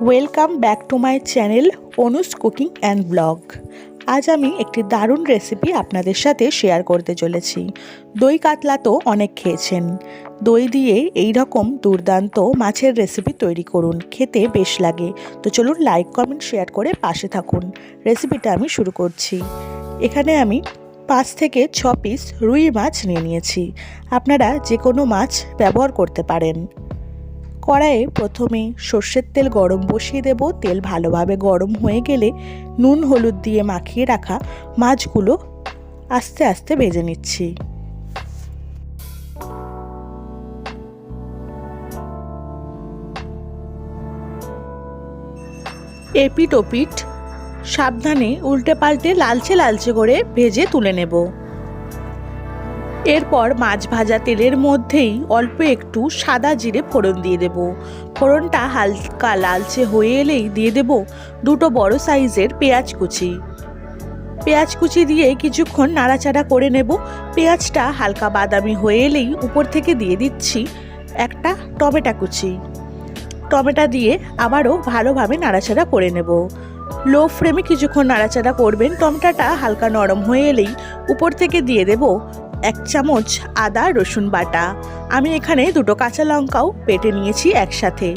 Welcome back to my channel Anu's cooking and blog. আজ আমি একটি দারুণ রেসিপি আপনাদের সাথে শেয়ার করতে চলেছি। দই কাতলা তো অনেক খেয়েছেন, দই দিয়ে এই রকম দুর্দান্ত মাছের রেসিপি তৈরি করুন, খেতে বেশ লাগে। তো চলুন লাইক কমেন্ট শেয়ার করে পাশে থাকুন। রেসিপিটা আমি শুরু করছি। এখানে আমি 5 থেকে 6 পিস রুই মাছ নিয়ে নিয়েছি। আপনারা যে কোনো মাছ ব্যবহার করতে পারেন। কড়াইয়ে প্রথমে সর্ষের তেল গরম বসিয়ে দেব। তেল ভালোভাবে গরম হয়ে গেলে নুন হলুদ দিয়ে মাখিয়ে রাখা মাছগুলো আস্তে আস্তে ভেজে নিচ্ছি। এপিট ওপিট সাবধানে উল্টে পাল্টে লালচে লালচে করে ভেজে তুলে নেব। এরপর মাছ ভাজা তেলের মধ্যেই অল্প একটু সাদা জিরে ফোড়ন দিয়ে দেব। ফোড়নটা হালকা লালচে হয়ে এলেই দিয়ে দেব 2 বড় সাইজের পেঁয়াজ কুচি। পেঁয়াজ কুচি দিয়ে কিছুক্ষণ নাড়াচাড়া করে নেব। পেঁয়াজটা হালকা বাদামি হয়ে এলেই উপর থেকে দিয়ে দিচ্ছি একটা টমেটো কুচি। টমেটো দিয়ে আবারও ভালোভাবে নাড়াচাড়া করে নেব। লো ফ্লেমে কিছুক্ষণ নাড়াচাড়া করবেন। টমেটোটা হালকা নরম হয়ে এলেই উপর থেকে দিয়ে দেব 1 চামচ আদা রসুন বাটা। আমি এখানে 2 কাঁচা লঙ্কাও বেটে নিয়েছি একসাথে।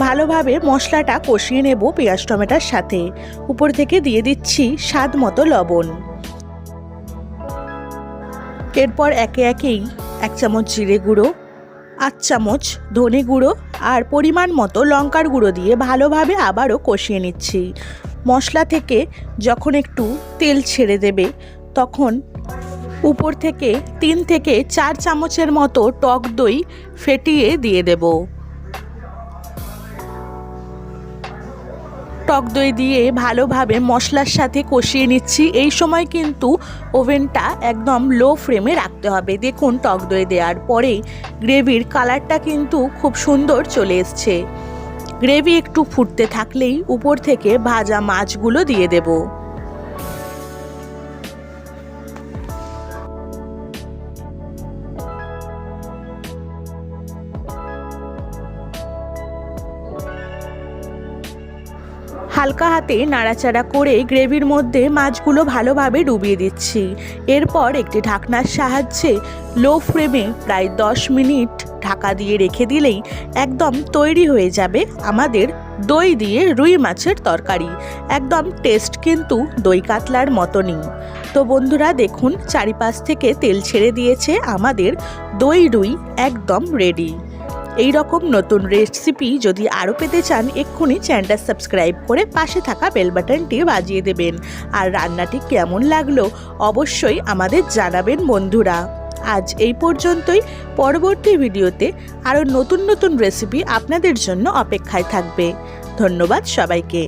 ভালোভাবে মশলাটা কষিয়ে নেব পেঁয়াজ টমেটোর সাথে। উপর থেকে দিয়ে দিচ্ছি স্বাদ মতো লবণ। এরপর একে একেই 1 চামচ জিরে গুঁড়ো, 8 চামচ ধনে গুঁড়ো আর পরিমাণ মতো লঙ্কার গুঁড়ো দিয়ে ভালোভাবে আবারও কষিয়ে নিচ্ছি। মশলা থেকে যখন একটু তেল ছেড়ে দেবে তখন উপর থেকে 3 থেকে 4 চামচের মতো টক দই ফেটিয়ে দিয়ে দেব। টক দই দিয়ে ভালোভাবে মশলার সাথে কষিয়ে নিচ্ছি। এই সময় কিন্তু ওভেনটা একদম লো ফ্লেমে রাখতে হবে। দেখুন টক দই দেওয়ার পরে গ্রেভির কালারটা কিন্তু খুব সুন্দর চলে এসছে। গ্রেভি একটু ফুটতে থাকলেই উপর থেকে ভাজা মাছগুলো দিয়ে দেব। হালকা হাতে নাড়াচাড়া করে গ্রেভির মধ্যে মাছগুলো ভালোভাবে ডুবিয়ে দিচ্ছি। এরপর একটি ঢাকনার সাহায্যে লো ফ্লেমে প্রায় 10 মিনিট ঢাকা দিয়ে রেখে দিলেই একদম তৈরি হয়ে যাবে আমাদের দই দিয়ে রুই মাছের তরকারি। একদম টেস্ট কিন্তু দই কাতলার মতনই। তো বন্ধুরা দেখুন চারিপাশ থেকে তেল ছেড়ে দিয়েছে। আমাদের দই রুই একদম রেডি। এই রকম নতুন রেসিপি যদি আরও পেতে চান এক্ষুনি চ্যানেলটা সাবস্ক্রাইব করে পাশে থাকা বেল বাটনটি বাজিয়ে দেবেন। আর রান্নাটি কেমন লাগলো অবশ্যই আমাদের জানাবেন বন্ধুরা। আজ এই পর্যন্তই। পরবর্তী ভিডিওতে আরও নতুন নতুন রেসিপি আপনাদের জন্য অপেক্ষায় থাকবে। ধন্যবাদ সবাইকে।